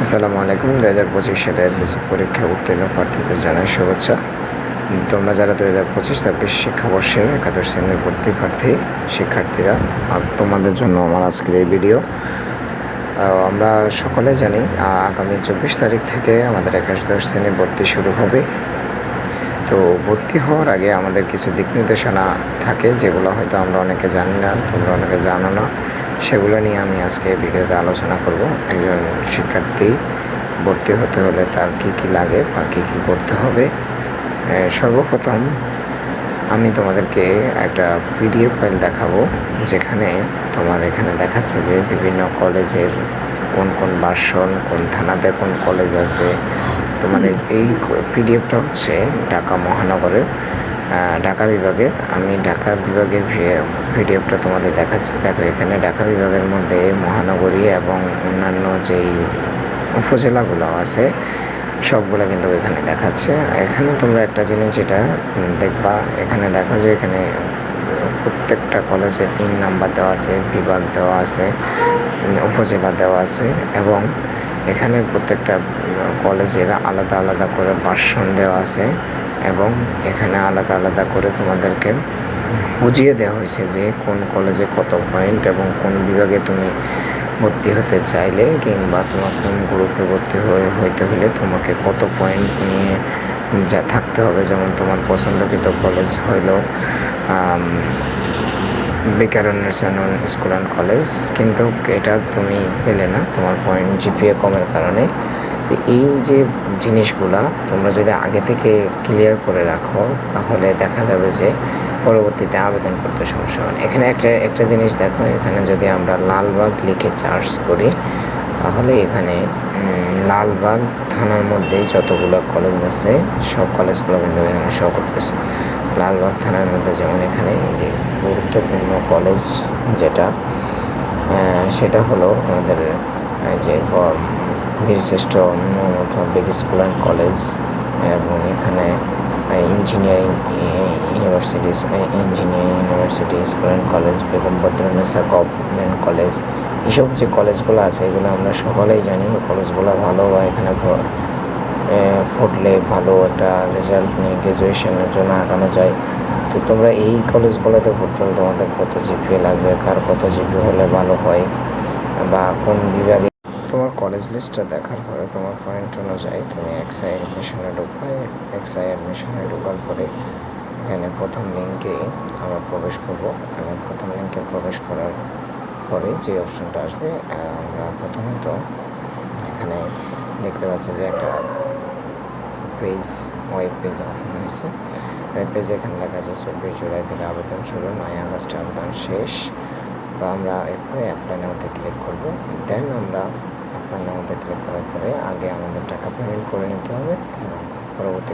আসসালামু আলাইকুম। ২০২৫ সালে এসএসসি পরীক্ষা উত্তীর্ণ প্রার্থীদের জানাই শুভেচ্ছা। তোমরা যারা ২০২৫-২৬ শিক্ষাবর্ষের একাদশ শ্রেণীর ভর্তি প্রার্থী শিক্ষার্থীরা, তোমাদের জন্য আমার আজকের এই ভিডিও। আমরা সকলে জানি আগামী ২৪ তারিখ থেকে আমাদের একাদশ শ্রেণীর ভর্তি শুরু হবে। তো ভর্তি হওয়ার আগে আমাদের কিছু দিক নির্দেশনা থাকে, যেগুলো হয়তো আমরা অনেকে জানি না, তোমরা অনেকে জানো না। সেগুলো নিয়ে আমি আজকে ভিডিওতে আলোচনা করব। একজন শিক্ষার্থী ভর্তি হতে হলে তার কি কি লাগে বা কী কী করতে হবে। সর্বপ্রথম আমি তোমাদেরকে একটা পিডিএফ ফাইল দেখাবো, যেখানে তোমার এখানে দেখাচ্ছে যে বিভিন্ন কলেজের কোন কোন ভার্সন, কোন থানাতে কোন কলেজ আছে। তোমার এই পিডিএফটা হচ্ছে ঢাকা মহানগরের ঢাকা বিভাগের। আমি ঢাকা বিভাগের পিডিএফটা তোমাদের দেখাচ্ছি। দেখো, এখানে ঢাকা বিভাগের মধ্যে মহানগরী এবং অন্যান্য যেই উপজেলাগুলো আছে সবগুলো কিন্তু এখানে দেখাচ্ছে। এখানে তোমরা একটা জিনিস যেটা দেখবা, এখানে দেখো যে এখানে প্রত্যেকটা কলেজের পিন নাম্বার দেওয়া আছে, বিভাগ দেওয়া আছে, উপজেলা দেওয়া আছে, এবং এখানে প্রত্যেকটা কলেজের আলাদা আলাদা করে ভার্সন দেওয়া আছে, এবং এখানে আলাদা আলাদা করে তোমাদেরকে বুঝিয়ে দেওয়া হয়েছে যে কোন কলেজে কত পয়েন্ট এবং কোন বিভাগে তুমি ভর্তি হতে চাইলে কিংবা তোমার কোন গ্রুপে ভর্তি হইতে হলে তোমাকে কত পয়েন্ট নিয়ে যা থাকতে হবে। যেমন তোমার পছন্দকৃত কলেজ হইল বেকারুন্নেসানুন স্কুল অ্যান্ড কলেজ, কিন্তু এটা তুমি পেলে না তোমার পয়েন্ট জিপিএ কমের কারণে। এই যে জিনিসগুলা তোমরা যদি আগে থেকে ক্লিয়ার করে রাখো, তাহলে দেখা যাবে যে পরবর্তীতে আবেদন করতে সমস্যা হয়। এখানে একটা জিনিস দেখো, এখানে যদি আমরা লালবাগ লিখে সার্চ করি, তাহলে এখানে লালবাগ থানার মধ্যে যতগুলো কলেজ আছে সব কলেজগুলো কিন্তু এখানে শো করতেছে। লালবাগ থানার মধ্যে যেমন এখানে যে গুরুত্বপূর্ণ কলেজ যেটা, সেটা হলো আমাদের যে বীরশ্রেষ্ঠ মোহাম্মদ হবিগ স্কুল অ্যান্ড কলেজ, এবং এখানে engineering university school and college, Begum Badrunnesa government college. এসব যে কলেজগুলো আছে এগুলো আমরা সকলেই জানি, কলেজগুলো ভালো, বা এখানে পড়লে ভালো একটা রেজাল্ট নিয়ে গ্র্যাজুয়েশনের জন্য আগানো যায়। তো তোমরা এই কলেজগুলোতে পড়তে হলে তোমাদের কত জিপিএ লাগবে, কার কত জিপিএ হলে ভালো হয়, বা কোন বিভাগে। তোমার কলেজ লিস্টটা দেখার পরে তোমার পয়েন্ট অনুযায়ী তুমি এক্সআই অ্যাডমিশনে ঢুকবে। এক্সআই অ্যাডমিশনে ঢোকার পরে এখানে প্রথম লিঙ্কে আমরা প্রবেশ করব, এবং প্রথম লিঙ্কে প্রবেশ করার পরে যে অপশনটা আসবে, আমরা প্রথমত এখানে দেখতে পাচ্ছি যে একটা ওয়েব পেজ ওপেন হয়েছে। ওয়েব পেজে এখানে লেখা আছে 24 জুলাই থেকে আবেদন শুরু, 9 আগস্টে আবেদন শেষ। তো আমরা এরপরে অ্যাপ্লাই নাওতে ক্লিক করব। দেন আমরা অ্যাপ্লাই নাওতে ক্লিক করার পরে আগে আমাদের টাকা পেমেন্ট করে নিতে হবে, এবং পরবর্তী